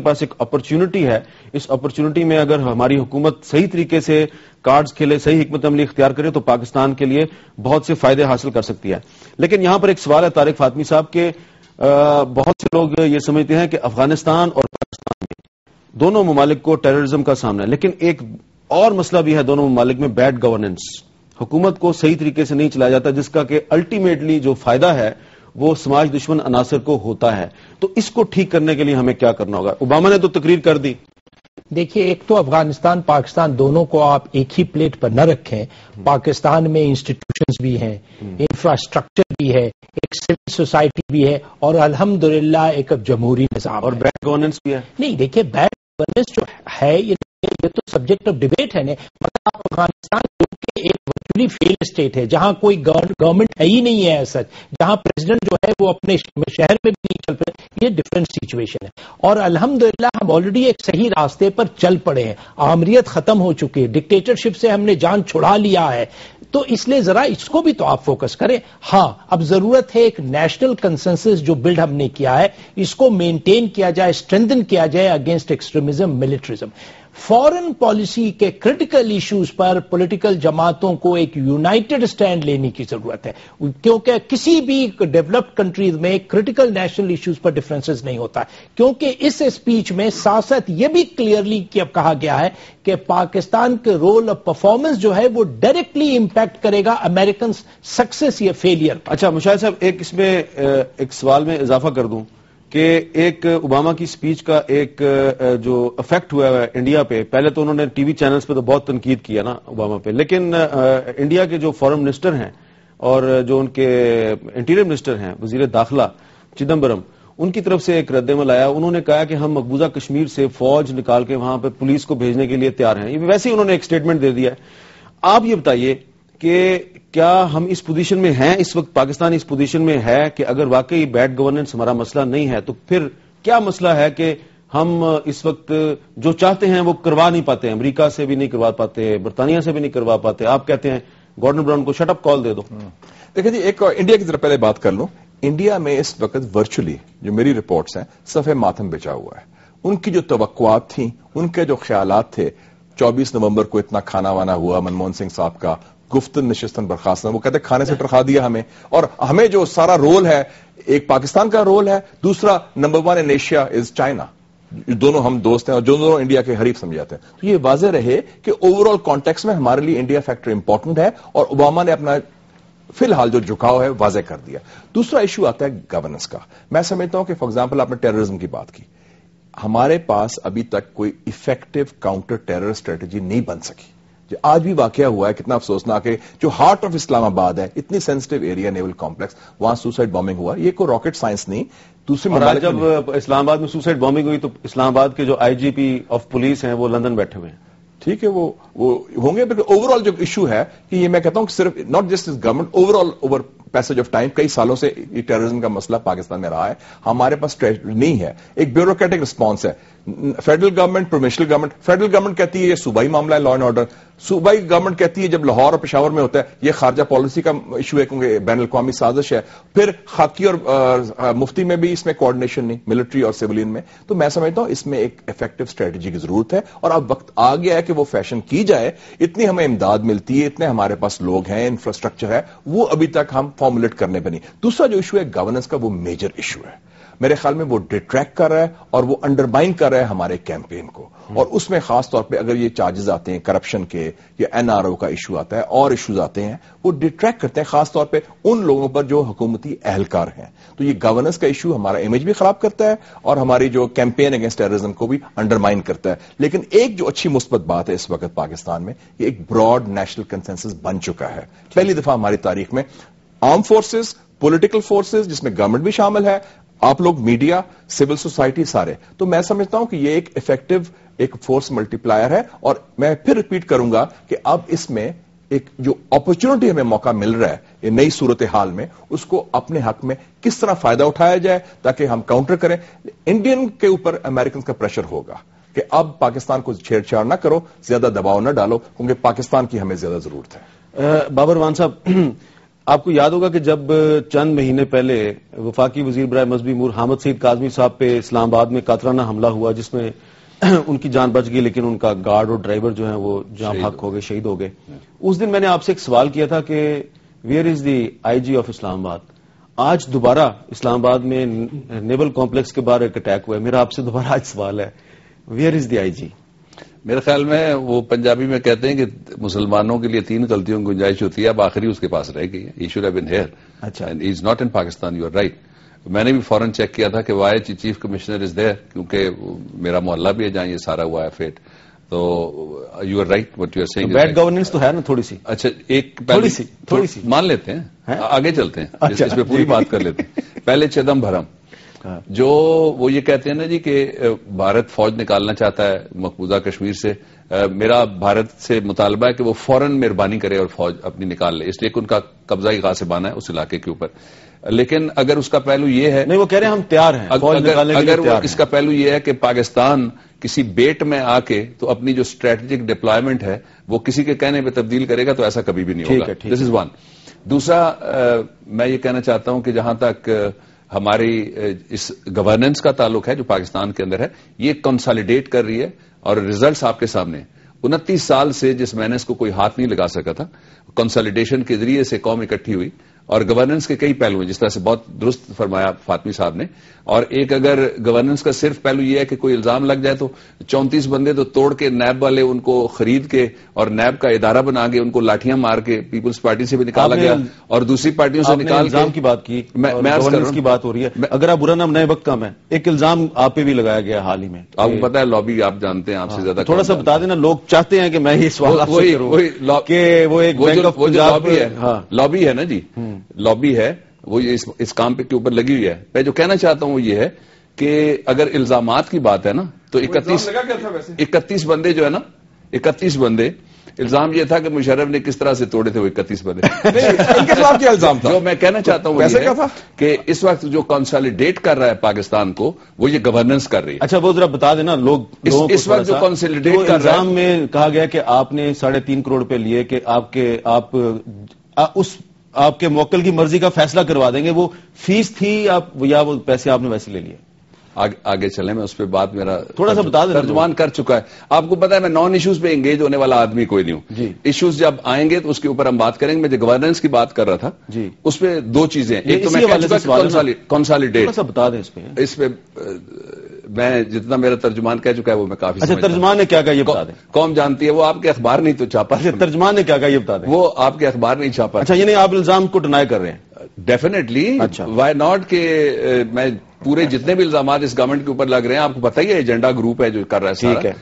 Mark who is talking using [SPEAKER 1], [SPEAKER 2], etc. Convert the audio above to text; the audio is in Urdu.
[SPEAKER 1] پاس ایک اپرچونٹی ہے. اس اپرچونٹی میں اگر ہماری حکومت صحیح طریقے سے کارڈز کھیلے, صحیح حکمت عملی اختیار کرے تو پاکستان کے لیے بہت سے فائدے حاصل کر سکتی ہے. لیکن یہاں پر ایک سوال ہے طارق فاطمی صاحب کہ بہت سے لوگ یہ سمجھتے ہیں کہ افغانستان اور پاکستان میں دونوں ممالک کو ٹیررزم کا سامنا ہے, لیکن ایک اور مسئلہ بھی ہے دونوں ممالک میں, بیڈ گورننس. حکومت کو صحیح طریقے سے نہیں چلایا جاتا, جس کا کہ الٹیمیٹلی جو فائدہ ہے وہ سماج دشمن عناصر کو ہوتا ہے. تو اس کو ٹھیک کرنے کے لیے ہمیں کیا کرنا ہوگا؟ اوباما نے تو تقریر کر دی.
[SPEAKER 2] دیکھیے, ایک تو افغانستان پاکستان دونوں کو آپ ایک ہی پلیٹ پر نہ رکھیں. پاکستان میں انسٹیٹیوشنز بھی ہیں, انفراسٹرکچر بھی ہے, ایک سول سوسائٹی بھی ہے, اور الحمدللہ ایک جمہوری نظام
[SPEAKER 1] اور بیڈ گورننس بھی ہے.
[SPEAKER 2] نہیں دیکھیے, بیڈ گورننس جو ہے یہ تو سبجیکٹ آف ڈبیٹ ہے. مطلب افغانستان ایک ورچولی فیل اسٹیٹ ہے جہاں کوئی گورنمنٹ ہے ہی نہیں ہے سچ, جہاں پریزیڈنٹ جو ہے وہ اپنے شہر میں بھی نہیں چل پڑے. یہ ڈفرنٹ سچویشن ہے, اور الحمدللہ ہم آلریڈی ایک صحیح راستے پر چل پڑے ہیں. آمریت ختم ہو چکی ہے, ڈکٹیٹرشپ سے ہم نے جان چھڑا لیا ہے. تو اس لیے ذرا اس کو بھی تو آپ فوکس کریں. ہاں, اب ضرورت ہے ایک نیشنل کنسنسس جو بلڈ ہم نے کیا ہے اس کو مینٹین کیا جائے, اسٹرینتھن کیا جائے اگینسٹ ایکسٹریمزم, ملٹرزم. فارن پالیسی کے کرٹیکل ایشوز پر پولیٹیکل جماعتوں کو ایک یونائٹڈ سٹینڈ لینے کی ضرورت ہے, کیونکہ کسی بھی ڈیولپڈ کنٹریز میں کرٹیکل نیشنل ایشوز پر ڈفرینسز نہیں ہوتا. کیونکہ اس اسپیچ میں ساتھ ساتھ یہ بھی کلیئرلی کہا گیا ہے کہ پاکستان کے رول آف پرفارمنس جو ہے وہ ڈائریکٹلی امپیکٹ کرے گا امریکن سکسیس یا فیلئر.
[SPEAKER 1] اچھا مشاہد صاحب, ایک اس میں ایک سوال میں اضافہ کر دوں کہ ایک اوباما کی سپیچ کا ایک جو افیکٹ ہوا ہے انڈیا پہ, پہلے تو انہوں نے ٹی وی چینلز پہ تو بہت تنقید کیا نا اوباما پہ, لیکن انڈیا کے جو فارن منسٹر ہیں اور جو ان کے انٹیریئر منسٹر ہیں وزیر داخلہ چدمبرم, ان کی طرف سے ایک رد عمل آیا. انہوں نے کہا کہ ہم مقبوضہ کشمیر سے فوج نکال کے وہاں پہ پولیس کو بھیجنے کے لیے تیار ہیں. ویسے ہی انہوں نے ایک سٹیٹمنٹ دے دیا ہے. آپ یہ بتائیے کہ کیا ہم اس پوزیشن میں ہیں اس وقت, پاکستان اس پوزیشن میں ہے کہ اگر واقعی بیڈ گورننس ہمارا مسئلہ نہیں ہے تو پھر کیا مسئلہ ہے کہ ہم اس وقت جو چاہتے ہیں وہ کروا نہیں پاتے, امریکہ سے بھی نہیں کروا پاتے, برطانیہ سے بھی نہیں کروا پاتے. آپ کہتے ہیں گورنر براؤن کو شٹ اپ کال دے دو.
[SPEAKER 3] دیکھیں جی, ایک انڈیا کی طرف پہلے بات کر لوں. انڈیا میں اس وقت ورچولی جو میری رپورٹس ہیں صفحے ماتم بچا ہوا ہے. ان کی جو توقعات تھیں, ان کے جو خیالات تھے, 24 نومبر کو اتنا کھانا وانا ہوا منموہن سنگھ صاحب کا, گفتن نشستن برخاست, وہ کہتے ہیں کھانے سے ٹرخا دیا ہمیں, اور ہمیں جو سارا رول ہے ایک پاکستان کا رول ہے, دوسرا number 1 in Asia is China. دونوں ہم دوست ہیں اور جو دونوں انڈیا کے حریف سمجھے جاتے ہیں. تو یہ واضح رہے کہ اوور آل کانٹیکس میں ہمارے لیے انڈیا فیکٹر امپورٹنٹ ہے, اور اوباما نے اپنا فی الحال جو جھکاؤ ہے واضح کر دیا. دوسرا ایشو آتا ہے گورننس کا. میں سمجھتا ہوں کہ فار ایگزامپل آپ نے ٹیررزم کی بات کی, ہمارے پاس ابھی تک کوئی افیکٹو کاؤنٹر ٹیرر اسٹریٹجی نہیں بن سکی. آج بھی واقعہ ہوا ہے, کتنا افسوسناک ہے, جو ہارٹ آف اسلام آباد ہے, اتنی سینسٹیو ایریا نیول کمپلیکس, وہاں سوسائڈ بامبنگ ہوا. یہ کوئی راکٹ سائنس نہیں. دوسری
[SPEAKER 1] جب اسلام آباد میں سوسائڈ بامبنگ ہوئی تو اسلام آباد کے جو آئی جی پی آف پولیس ہیں وہ لندن بیٹھے ہوئے ہیں.
[SPEAKER 3] ٹھیک ہے, وہ ہوں گے, لیکن اوور آل جو ایشو ہے کہ یہ میں کہتا ہوں کہ صرف not just is government, over all over passage of time کئی سالوں سے یہ ٹیررزم کا مسئلہ پاکستان میں رہا ہے. ہمارے پاس نہیں ہے, ایک بیوروکریٹک رسپانس ہے. Federal government, provincial government, federal government کہتی ہے یہ صوبائی معاملہ ہے, لا اینڈ آرڈر. صوبائی گورنمنٹ کہتی ہے جب لاہور اور پشاور میں ہوتا ہے یہ خارجہ پالیسی کا ایشو ہے کیونکہ بین الاقوامی سازش ہے. پھر خاکی اور مفتی میں بھی اس میں کوآرڈینیشن نہیں, ملٹری اور سیولین میں. تو میں سمجھتا ہوں اس میں ایک افیکٹو اسٹریٹجی کی ضرورت ہے, اور اب وقت آ گیا ہے کہ وہ فیشن کی جائے. اتنی ہمیں امداد ملتی ہے, اتنے ہمارے پاس لوگ ہیں, انفراسٹرکچر ہے, وہ ابھی تک ہم فارمولیٹ کرنے پہ نہیں. دوسرا جو ایشو ہے گورننس کا, وہ میجر ایشو ہے. میرے خیال میں وہ ڈیٹریکٹ کر رہا ہے اور وہ انڈرمائن کر رہا ہے ہمارے کیمپین کو. اور اس میں خاص طور پہ اگر یہ چارجز آتے ہیں کرپشن کے, یا این آر او کا ایشو آتا ہے, اور ایشوز آتے ہیں, وہ ڈیٹریکٹ کرتے ہیں خاص طور پہ ان لوگوں پر جو حکومتی اہلکار ہیں. تو یہ گورننس کا ایشو ہمارا امیج بھی خراب کرتا ہے اور ہماری جو کیمپین اگینسٹ ٹیررزم کو بھی انڈرمائن کرتا ہے. لیکن ایک جو اچھی مثبت بات ہے اس وقت پاکستان میں, یہ ایک براڈ نیشنل کنسنسس بن چکا ہے. پہلی دفعہ ہماری تاریخ میں آرم فورسز, پولیٹیکل فورسز جس میں گورنمنٹ بھی شامل ہے, آپ لوگ میڈیا, سول سوسائٹی سارے. تو میں سمجھتا ہوں کہ یہ ایک افیکٹو ایک فورس ملٹی پلائر ہے. اور میں پھر ریپیٹ کروں گا کہ اب اس میں ایک جو اپرچونٹی ہمیں موقع مل رہا ہے یہ نئی صورتحال میں, اس کو اپنے حق میں کس طرح فائدہ اٹھایا جائے تاکہ ہم کاؤنٹر کریں. انڈین کے اوپر امریکن کا پریشر ہوگا کہ اب پاکستان کو چھیڑ چھاڑ نہ کرو, زیادہ دباؤ نہ ڈالو, کیونکہ پاکستان کی ہمیں زیادہ ضرورت ہے.
[SPEAKER 1] بابر مان صاحب, آپ کو یاد ہوگا کہ جب چند مہینے پہلے وفاقی وزیر برائے مذہبی امور حامد سعید کاظمی صاحب پہ اسلام آباد میں قاتلانہ حملہ ہوا جس میں ان کی جان بچ گئی لیکن ان کا گارڈ اور ڈرائیور جو ہیں وہ جاں بحق ہو گئے، شہید ہو گئے. اس دن میں نے آپ سے ایک سوال کیا تھا کہ where is the I G of اسلام آباد. آج دوبارہ اسلام آباد میں نیول کمپلیکس کے باہر ایک اٹیک ہوا ہے. میرا آپ سے دوبارہ آج سوال ہے، ویئر از دی آئی جی؟
[SPEAKER 4] میرے خیال میں وہ پنجابی میں کہتے ہیں کہ مسلمانوں کے لیے 3 غلطیوں کی گنجائش ہوتی ہے، اب آخری اس کے پاس رہ گئی ہے. He should have been here.
[SPEAKER 1] اچھا،
[SPEAKER 4] he is not in Pakistan. You are right. میں نے بھی فوراً چیک کیا تھا کہ why chief commissioner is there, کیونکہ میرا محلہ بھی ہے جہاں یہ سارا ہوا ہے فیٹ. تو you are right what you are seeing.
[SPEAKER 1] Bad governance تو ہے نا تھوڑی سی.
[SPEAKER 4] اچھا، ایک
[SPEAKER 1] تھوڑی سی
[SPEAKER 4] مان لیتے ہیں، آگے چلتے ہیں، اس پہ پوری بات کر لیتے ہیں. پہلے چدمبرم جو وہ یہ کہتے ہیں نا جی کہ بھارت فوج نکالنا چاہتا ہے مقبوضہ کشمیر سے. میرا بھارت سے مطالبہ ہے کہ وہ فوراً مہربانی کرے اور فوج اپنی نکال لے، اس لیے کہ ان کا قبضہ ہی غاصبانہ ہے اس علاقے کے اوپر. لیکن اگر اس کا پہلو یہ ہے،
[SPEAKER 1] نہیں وہ کہہ رہے ہیں ہم تیار ہیں،
[SPEAKER 4] اگر اس کا پہلو یہ ہے کہ پاکستان کسی بیٹ میں آ کے تو اپنی جو اسٹریٹجک ڈپلائمنٹ ہے وہ کسی کے کہنے پہ تبدیل کرے گا تو ایسا کبھی بھی نہیں ہوگا. دس از ون. دوسرا میں یہ کہنا چاہتا ہوں کہ جہاں تک ہماری اس گورننس کا تعلق ہے جو پاکستان کے اندر ہے، یہ کنسالیڈیٹ کر رہی ہے اور ریزلٹس آپ کے سامنے. 29 سال سے جس مینس کو کوئی ہاتھ نہیں لگا سکا تھا، کنسالیڈیشن کے ذریعے سے قوم اکٹھی ہوئی اور گورننس کے کئی پہلو ہیں جس طرح سے بہت درست فرمایا فاطمی صاحب نے. اور ایک اگر گورننس کا صرف پہلو یہ ہے کہ کوئی الزام لگ جائے تو 34 بندے تو توڑ کے نیب والے ان کو خرید کے اور نیب کا ادارہ بنا کے ان کو لاٹیاں مار کے پیپلز پارٹی سے بھی نکالا گیا اور دوسری پارٹیوں سے نکال کے.
[SPEAKER 1] الزام کی بات کی، گورننس کی بات ہو رہی ہے. اگر آپ برا نام نئے وقت کا میں ایک الزام آپ پہ بھی لگایا گیا حال ہی میں.
[SPEAKER 4] آپ کو پتا ہے لابی آپ جانتے ہیں آپ سے زیادہ.
[SPEAKER 1] تھوڑا سا بتا دینا، لوگ چاہتے ہیں کہ میں یہ سوال آپ سے کروں کہ وہ ایک
[SPEAKER 4] لابی ہے نا جی، لابی ہے وہ اس کام پہ کے اوپر لگی ہوئی ہے. میں جو کہنا چاہتا ہوں وہ یہ ہے کہ اگر الزامات کی بات ہے نا تو 31 بندے جو ہے نا، 31 بندے، الزام یہ تھا کہ مشرف نے کس طرح سے توڑے تھے وہ 31 بندے.
[SPEAKER 3] ان کے خلاف کیا الزام تھا؟
[SPEAKER 4] جو میں کہنا چاہتا ہوں وہ یہ ہے کہ اس وقت جو کنسالیڈیٹ کر رہا ہے پاکستان کو وہ یہ گورننس کر رہی ہے.
[SPEAKER 1] اچھا وہ ذرا بتا دینا لوگ
[SPEAKER 4] اس وقت جو کنسالیڈیٹ کر رہا ہے.
[SPEAKER 1] الزام میں کہا گیا کہ آپ نے 3.5 کروڑ روپے لیے کہ آپ کے موکل کی مرضی کا فیصلہ کروا دیں گے. وہ فیس تھی یا وہ پیسے آپ نے ویسے لے لیے؟
[SPEAKER 4] آگے چلیں، میں اس پہ بات میرا
[SPEAKER 1] تھوڑا سا بتا دیں.
[SPEAKER 4] ترجمان کر چکا ہے. آپ کو پتا ہے میں نان ایشوز پہ انگیج ہونے والا آدمی کوئی نہیں ہوں. ایشوز جب آئیں گے تو اس کے اوپر ہم بات کریں گے. میں جو گورننس کی بات کر رہا تھا اس پہ 2 چیزیں ہیں. ایک تو میں کنسالیڈیٹ
[SPEAKER 1] بتا دیں
[SPEAKER 4] اس پہ میں جتنا میرا ترجمان کہہ چکا ہے وہ میں کافی.
[SPEAKER 1] اچھا ترجمان نے کیا کہا یہ بتا دیں.
[SPEAKER 4] قوم جانتی ہے، وہ آپ کے اخبار نہیں تو چھاپا.
[SPEAKER 1] ترجمان نے کیا کہا یہ بتا دیں.
[SPEAKER 4] وہ آپ کے اخبار نہیں چھاپا.
[SPEAKER 1] اچھا یعنی آپ الزام کو ڈینائی کر رہے ہیں؟
[SPEAKER 4] ڈیفینیٹلی. وائی ناٹ کہ میں پورے جتنے بھی الزامات اس گورنمنٹ کے اوپر لگ رہے ہیں، آپ کو پتہ ہی ہے ایجنڈا گروپ ہے جو کر رہا ہے. ٹھیک ہے.